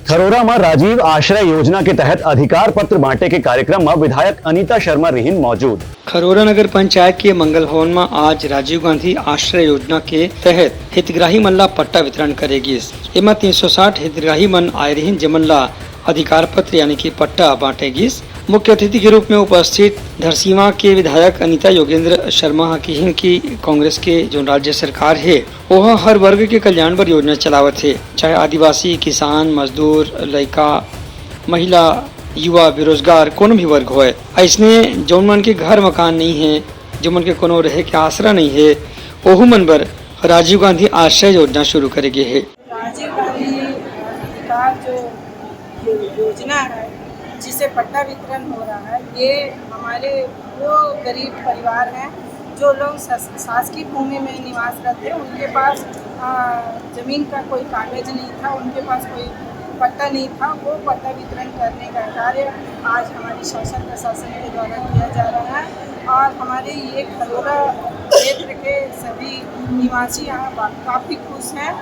खरोरा में राजीव आश्रय योजना के तहत अधिकार पत्र बांटे के कार्यक्रम में विधायक अनीता शर्मा रिहिन मौजूद। खरोरा नगर पंचायत के मंगल भवन में आज राजीव गांधी आश्रय योजना के तहत हितग्राही मन ला पट्टा वितरण करेगी। एमा 360 हितग्राही मन आए रहीन जेमन ला अधिकार पत्र यानी कि पट्टा बांटेगी। मुख्य अतिथि के रूप में उपस्थित धरसीवा के विधायक अनीता योगेंद्र शर्मा कहिन की कांग्रेस के जो राज्य सरकार है वह हर वर्ग के कल्याण पर योजना चलावत है, चाहे आदिवासी, किसान, मजदूर, लड़का, महिला, युवा, बेरोजगार कोनो भी वर्ग होए। ऐसने जो मन के घर मकान नहीं है, जो मन के कोनो रहे के आसरा नहीं है, ओहू मन पर राजीव गांधी आश्रय योजना शुरू करेगी है। राजीव गांधी अधिकार जो योजना है जिसे पट्टा वितरण हो रहा है, ये हमारे वो गरीब परिवार हैं जो लोग शासकीय भूमि में निवास करते हैं, उनके पास ज़मीन का कोई कागज नहीं था, उनके पास कोई पट्टा नहीं था। वो पट्टा वितरण करने का कार्य आज हमारी शासन प्रशासन के द्वारा किया जा रहा है और हमारे ये खरोरा क्षेत्र के सभी निवासी यहाँ काफ़ी खुश हैं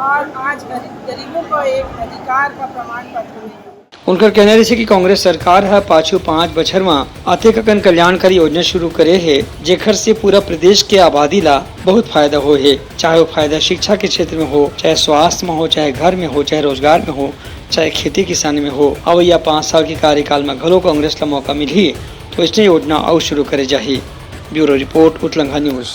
और आज गरीबों को एक अधिकार का प्रमाण पत्र मिला। उनका कहना है कि कांग्रेस सरकार है पाछू 5 बछर में अतेक अकन कल्याणकारी योजना शुरू करे है जेखर से पूरा प्रदेश के आबादी ला बहुत फायदा हो है, चाहे वो फायदा शिक्षा के क्षेत्र में हो, चाहे स्वास्थ्य में हो, चाहे घर में हो, चाहे रोजगार में हो, चाहे खेती किसानी में हो। अब या 5 साल के कार्यकाल में घलो कांग्रेस ला मौका मिली तो इसने योजना और शुरू करे जाही। ब्यूरो रिपोर्ट, उतलंघा न्यूज।